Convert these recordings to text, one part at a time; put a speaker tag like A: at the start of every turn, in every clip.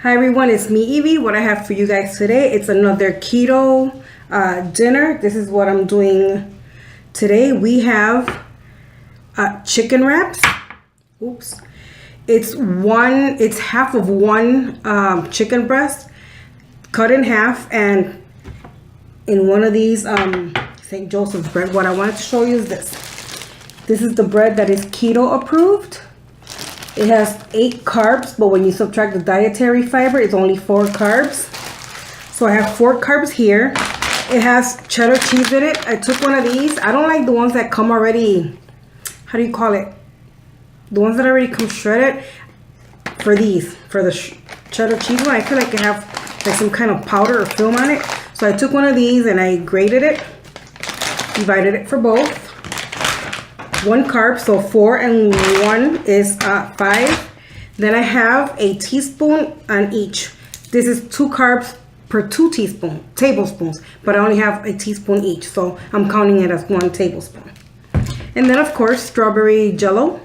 A: Hi everyone, it's me Evie. What I have for you guys today, it's another keto dinner. This is what I'm doing today. We have chicken wraps. Oops. It's half of one chicken breast cut in half, and in one of these St. Joseph's bread. What I wanted to show you is this. This is the bread that is keto approved. It has 8 carbs, but when you subtract the dietary fiber, it's only 4 carbs. So I have 4 carbs here. It has cheddar cheese in it. I took one of these. I don't like the ones that come already, how do you call it? The ones that already come shredded. For these, for the cheddar cheese one, I feel like it have like some kind of powder or film on it. So I took one of these and I grated it, divided it for both. 1 carb, so 4 and 1 is 5. Then I have a teaspoon on each. This is 2 carbs per 2 tablespoons, but I only have a teaspoon each, so I'm counting it as 1 tablespoon. And then of course, strawberry jello,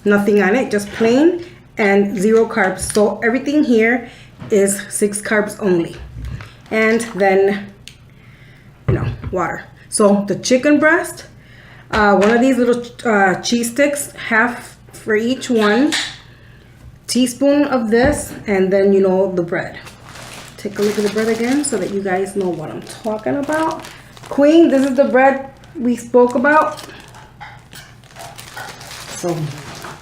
A: nothing on it, just plain, and 0 carbs. So everything here is 6 carbs only. And then, water. So the chicken breast, one of these little cheese sticks, half for each one, teaspoon of this, and then the bread. Take a look at the bread again so that you guys know what I'm talking about. Queen, this is the bread we spoke about. So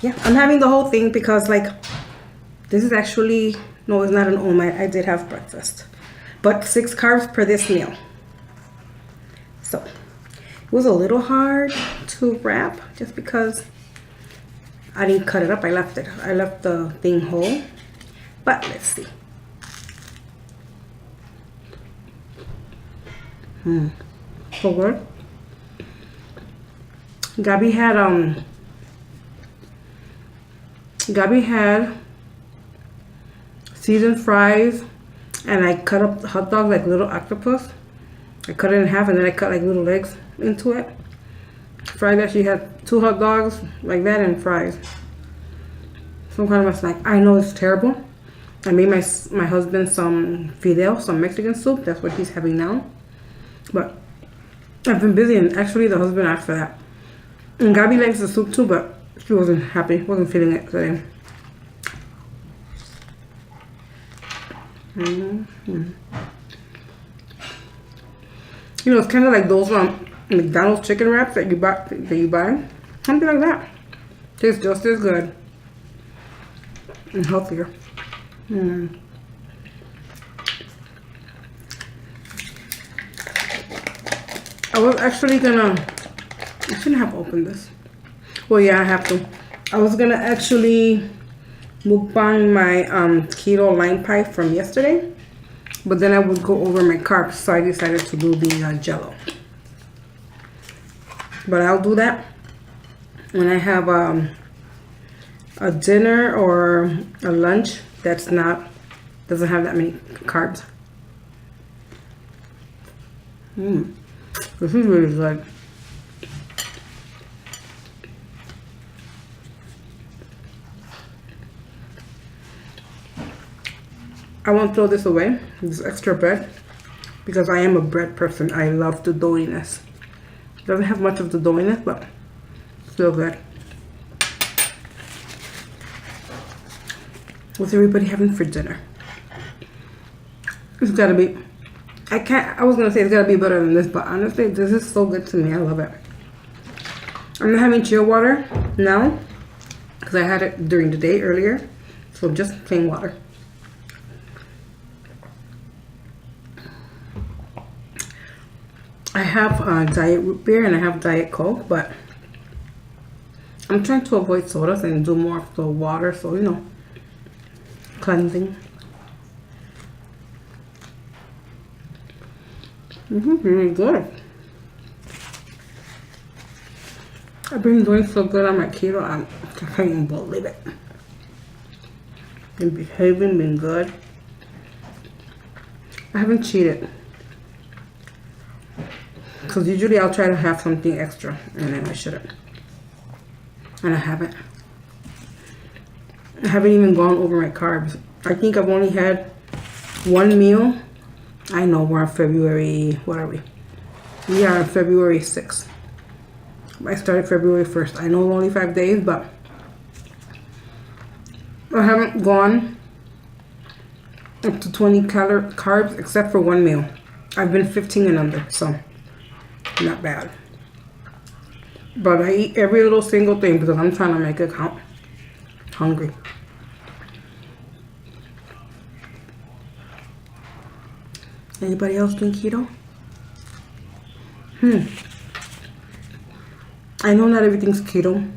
A: yeah, I'm having the whole thing because this is actually, no, it's not an omelet. I did have breakfast, but 6 carbs per this meal. So it was a little hard to wrap just because I didn't cut it up. I left the thing whole. But let's see. So good. Gabby had seasoned fries, and I cut up the hot dog like little octopus. I cut it in half and then I cut like little legs into it. Fried that, she had 2 hot dogs like that and fries. Some kind of a snack. I know it's terrible. I made my husband some fideo, some Mexican soup. That's what he's having now. But I've been busy, and actually the husband asked for that. And Gabby likes the soup too, but she wasn't happy, wasn't feeling it today. It's kind of like those McDonald's chicken wraps that you buy. Something like that. Tastes just as good and healthier. I was actually gonna, I shouldn't have opened this. Well, yeah, I have to. I was gonna actually mukbang my keto line pie from yesterday, but then I would go over my carbs, so I decided to do the jello. But I'll do that when I have a dinner or a lunch that's doesn't have that many carbs. This is really good. I won't throw this away, this extra bread, because I am a bread person. I love the doughiness. Doesn't have much of the doughiness, but still good. What's everybody having for dinner? It's gotta be, I was gonna say it's gotta be better than this, but honestly, this is so good to me. I love it. I'm not having chill water now, because I had it during the day earlier, so just plain water. I have diet root beer and I have diet Coke, but I'm trying to avoid sodas and do more of the water, so cleansing. Really good. I've been doing so good on my keto, I can't even believe it. Been behaving, been good. I haven't cheated, because usually I'll try to have something extra and then I shouldn't. And I haven't. I haven't even gone over my carbs I think I've only had one meal. I know we're on February, what are we? We are on February 6th. I started February 1st. I know it's only 5 days, but I haven't gone up to 20 carbs except for one meal. I've been 15 and under, so not bad. But I eat every little single thing because I'm trying to make it count. Hungry. Anybody else doing keto? I know not everything's keto.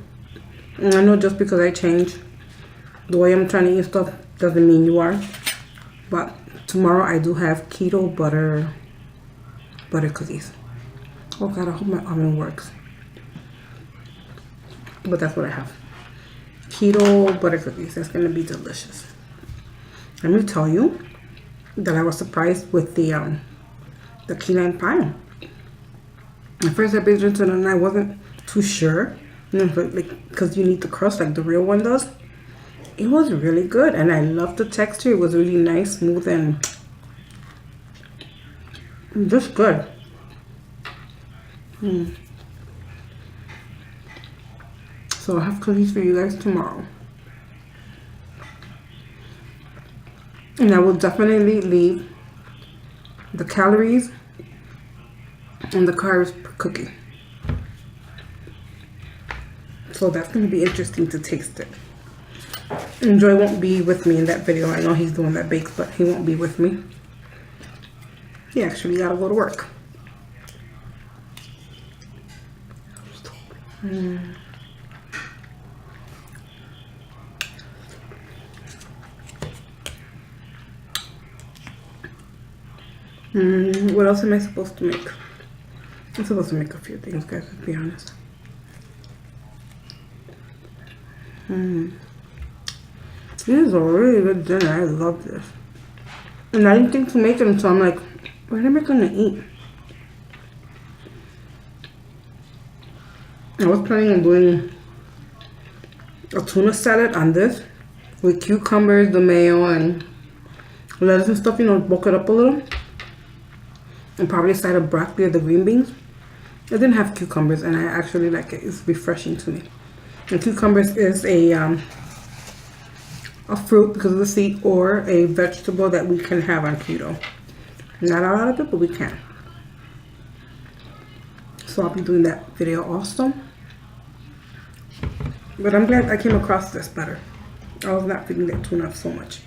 A: And I know just because I change the way I'm trying to eat stuff doesn't mean you are. But tomorrow I do have keto butter cookies. Oh God, I hope my oven works. But that's what I have. Keto butter cookies. That's gonna be delicious. Let me tell you that I was surprised with the key lime pie. At first I bit into it and I wasn't too sure. You know, like because you need the crust like the real one does. It was really good and I loved the texture. It was really nice, smooth, and just good. So I'll have cookies for you guys tomorrow. And I will definitely leave the calories and the carbs per cookie. So that's going to be interesting to taste it. And Joy won't be with me in that video. I know he's the one that bakes, but he won't be with me. He actually got to go to work. What else am I supposed to make? I'm supposed to make a few things, guys, to be honest. This is a really good dinner. I love this. And I didn't think to make it until I'm like, what am I gonna eat? I was planning on doing a tuna salad on this with cucumbers, the mayo, and lettuce and stuff, you know, bulk it up a little. And probably a side of broccoli or the green beans. I didn't have cucumbers and I actually like it. It's refreshing to me. And cucumbers is a fruit because of the seed or a vegetable that we can have on keto. Not a lot of it, but we can. So I'll be doing that video also. But I'm glad I came across this better. I was not feeding that tuna so much.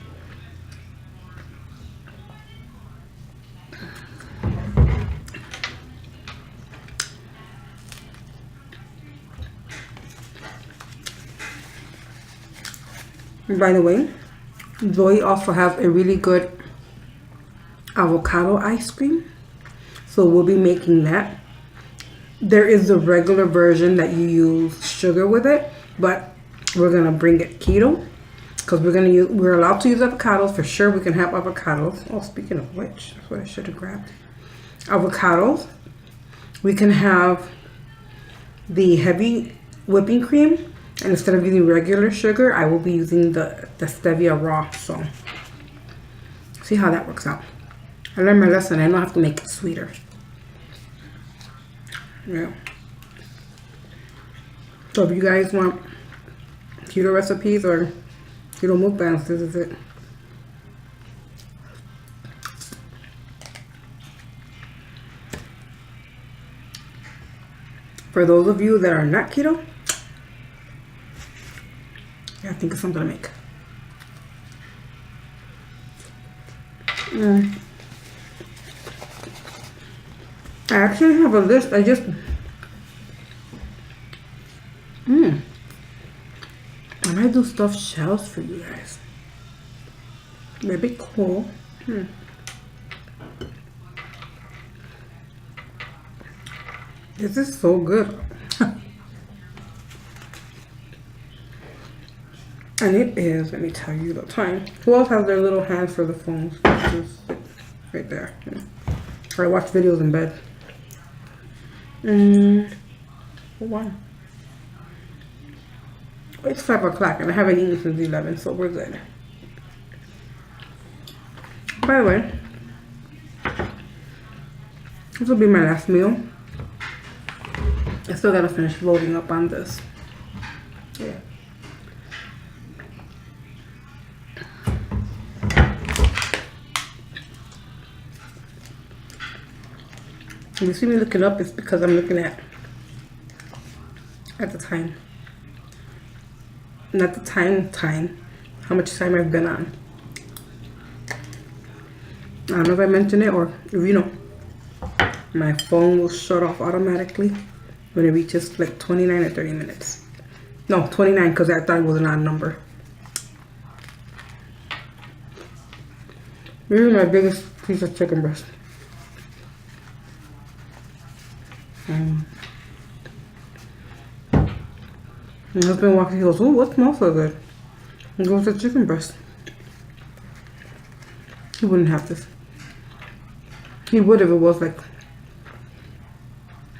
A: And by the way, Zoe also has a really good avocado ice cream. So we'll be making that. There is the regular version that you use sugar with it, but we're gonna bring it keto because we're allowed to use avocados for sure. We can have avocados. Oh, speaking of which, that's what I should have grabbed. Avocados. We can have the heavy whipping cream. And instead of using regular sugar, I will be using the stevia raw. So, see how that works out. I learned my lesson. I know I have to make it sweeter. Yeah. So if you guys want keto recipes or keto mukbangs, this is it. For those of you that are not keto, I think of something to make. I actually have a list. I just I might do stuffed shells for you guys. That'd be cool. This is so good. And it is, let me tell you the time. Who else has their little hands for the phones? Just right there. Or I watch videos in bed. Wow. It's 5 o'clock and I haven't eaten since 11, so we're good. By the way, this will be my last meal. I still gotta finish loading up on this. Yeah. If you see me looking up, it's because I'm looking at the time. Not the time, how much time I've been on. I don't know if I mentioned it, or if you know, my phone will shut off automatically when it reaches like 29 or 30 minutes. No, 29, because I thought it was an odd number. This is my biggest piece of chicken breast. My husband walks in, he goes, "Oh, what smells so good?" He goes, "The chicken breast." He wouldn't have this. He would if it was like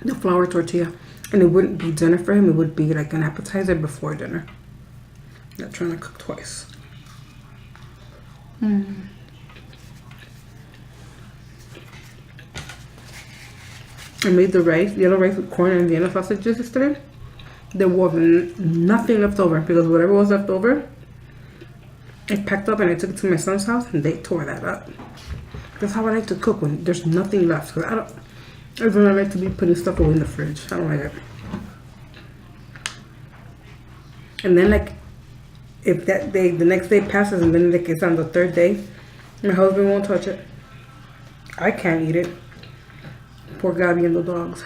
A: the flour tortilla. And it wouldn't be dinner for him. It would be like an appetizer before dinner. Not trying to cook twice. I made the rice, yellow rice with corn and Vienna sausages yesterday. There wasn't nothing left over because whatever was left over, I packed up and I took it to my son's house and they tore that up. That's how I like to cook, when there's nothing left. Cause I don't like to be putting stuff away in the fridge. I don't like it. And then like, if that day, the next day passes and then like it's on the third day, my husband won't touch it. I can't eat it. Poor Gabby and the dogs.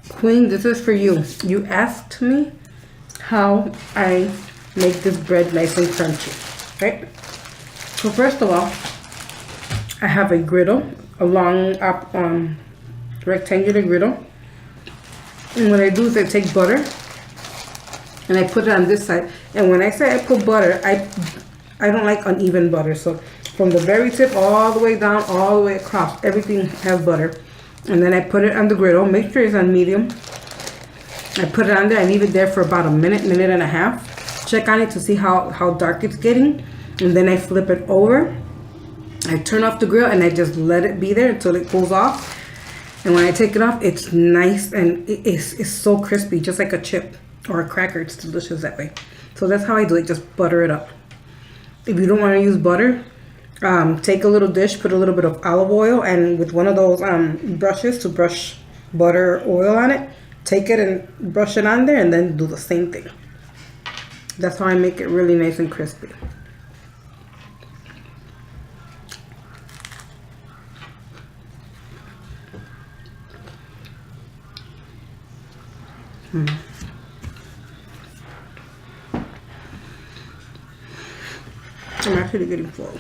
A: Queen, this is for you. You asked me how I make this bread nice and crunchy, right? So first of all, I have a griddle, a long rectangular griddle. And what I do is I take butter and I put it on this side. And when I say I put butter, I don't like uneven butter. So from the very tip all the way down, all the way across, everything has butter. And then I put it on the griddle. Make sure it's on medium. I put it on there. I leave it there for about a minute, minute and a half. Check on it to see how dark it's getting. And then I flip it over. I turn off the grill and I just let it be there until it cools off. And when I take it off, it's nice and it's so crispy, just like a chip or a cracker. It's delicious that way. So that's how I do it. Just butter it up. If you don't want to use butter, take a little dish, put a little bit of olive oil, and with one of those brushes to brush butter or oil on it, take it and brush it on there, and then do the same thing. That's how I make it really nice and crispy. I'm actually getting full.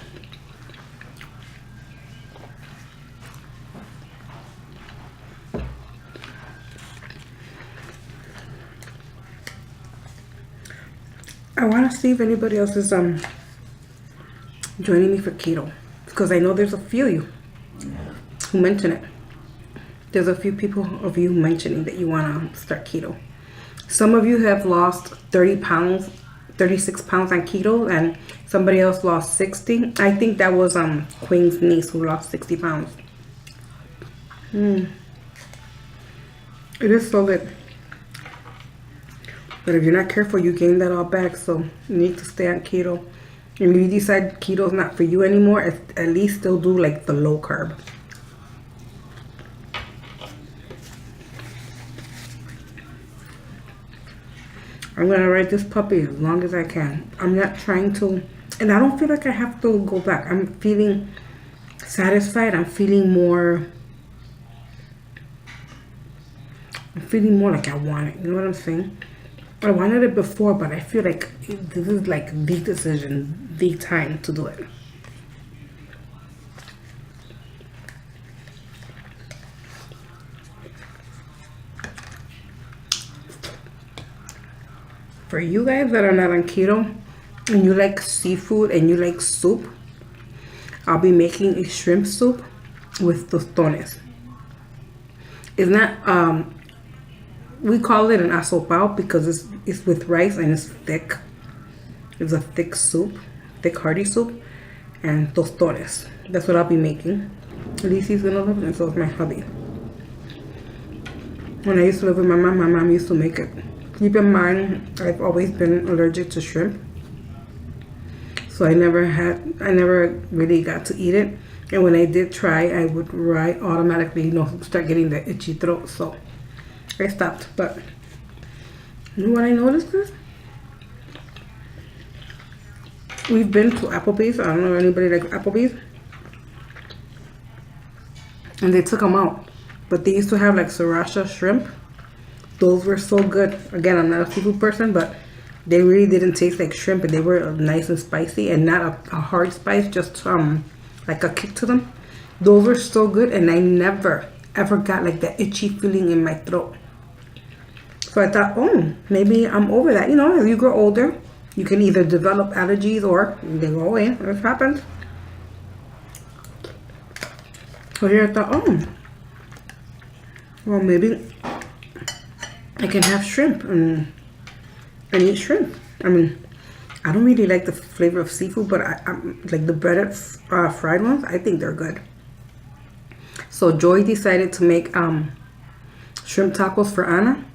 A: I want to see if anybody else is joining me for keto, because I know there's a few of you who mention it. There's a few people of you mentioning that you want to start keto. Some of you have lost 30 pounds, 36 pounds on keto, and somebody else lost 60. I think that was Queen's niece who lost 60 pounds. It is so good. But if you're not careful, you gain that all back. So you need to stay on keto. And if you decide keto is not for you anymore, at least still do like the low carb. I'm gonna ride this puppy as long as I can. I'm not trying to, and I don't feel like I have to go back. I'm feeling satisfied. I'm feeling more like I want it. You know what I'm saying? I wanted it before, but I feel like this is like the decision, the time to do it. For you guys that are not on keto and you like seafood and you like soup, I'll be making a shrimp soup with tostones. It's not, we call it an asopao because it's with rice and it's thick. It's a thick soup, thick hearty soup, and tostones. That's what I'll be making. Lisi's gonna love it, and so is my hubby. When I used to live with my mom used to make it. Keep in mind, I've always been allergic to shrimp, so I never really got to eat it. And when I did try, I would automatically, start getting the itchy throat. So I stopped. But you know what I noticed is? We've been to Applebee's. I don't know if anybody likes Applebee's. And they took them out. But they used to have like sriracha shrimp. Those were so good. Again, I'm not a seafood person, but they really didn't taste like shrimp. And they were nice and spicy and not a hard spice, just like a kick to them. Those were so good, and I never ever got like that itchy feeling in my throat. So I thought, oh, maybe I'm over that. As you grow older, you can either develop allergies or they go away. This happens. So here I thought, oh, well, maybe I can have shrimp and eat shrimp. I mean, I don't really like the flavor of seafood, but I like the breaded fried ones. I think they're good. So Joy decided to make shrimp tacos for Anna,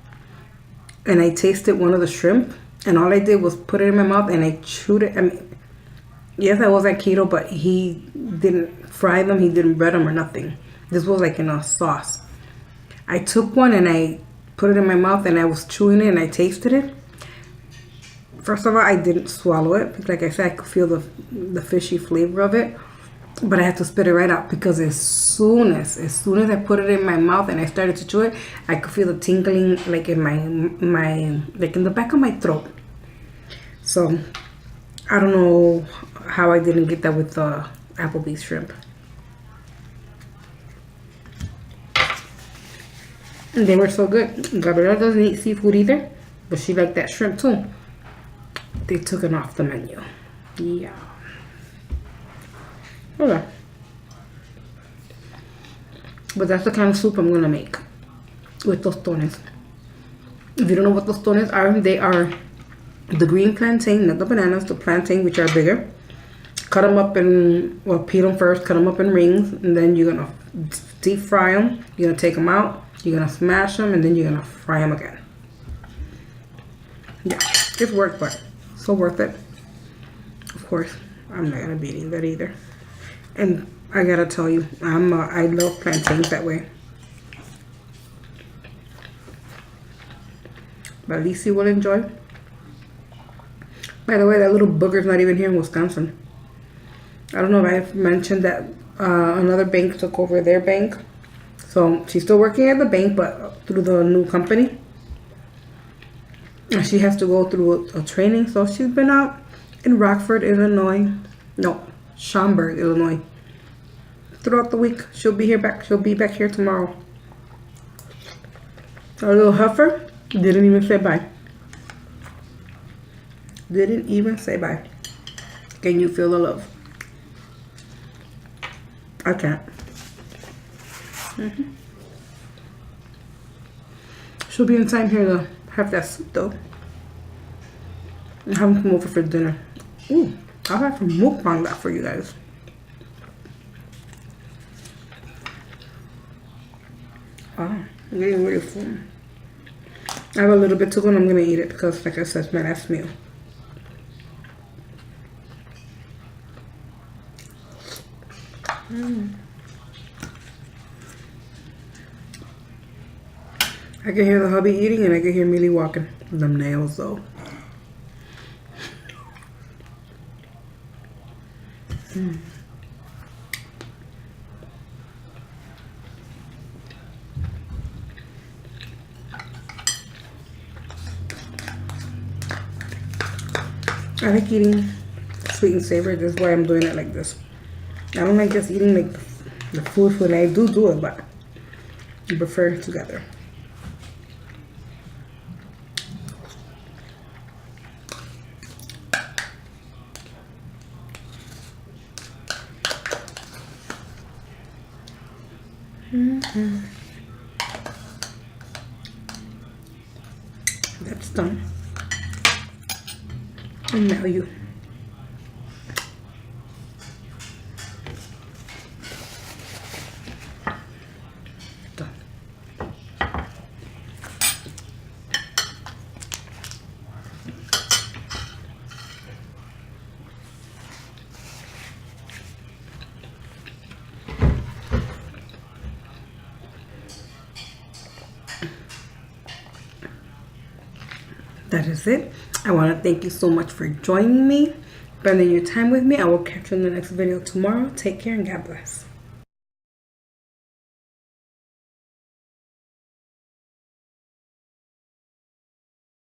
A: and I tasted one of the shrimp, and all I did was put it in my mouth and I chewed it. I mean, yes, I was at keto, but he didn't fry them, he didn't bread them or nothing. This was like in a sauce. I took one and I put it in my mouth and I was chewing it and I tasted it. First of all, I didn't swallow it. Like I said, I could feel the fishy flavor of it. But I had to spit it right out because as soon as I put it in my mouth and I started to chew it, I could feel the tingling like in my like in the back of my throat. So I don't know how I didn't get that with the Applebee's shrimp. And they were so good. Gabriela doesn't eat seafood either, but she liked that shrimp too. They took it off the menu. Yeah. Okay. But that's the kind of soup I'm gonna make with tostones. If you don't know what tostones are, they are the green plantain, not the bananas, the plantain, which are bigger. Cut them up peel them first, cut them up in rings, and then you're gonna deep fry them. You're gonna take them out, you're gonna smash them, and then you're gonna fry them again. Yeah, it's work, but so worth it. Of course, I'm not gonna be eating that either. And I gotta tell you, I love plantains that way. But Lisi will enjoy. By the way, that little booger's not even here in Wisconsin. I don't know if I've mentioned that another bank took over their bank. So she's still working at the bank, but through the new company. And she has to go through a training. So she's been out in Rockford, Illinois. No, Schaumburg, Illinois. Throughout the week. She'll be back here tomorrow. Our little heifer didn't even say bye. Didn't even say bye. Can you feel the love? I can't. She'll be in time here to have that soup though. And have them come over for dinner. Ooh, I'll have some mukbang that for you guys. Oh, I'm getting really full. I have a little bit to go and I'm gonna eat it because, like I said, it's my last meal. I can hear the hubby eating and I can hear Millie walking. Them nails though. I like eating sweet and savory. That's why I'm doing it like this. I don't like just eating like the food when I do it, but I prefer it together. That's done. And now you. Done. That is it. I want to thank you so much for joining me, spending your time with me. I will catch you in the next video tomorrow. Take care and God bless.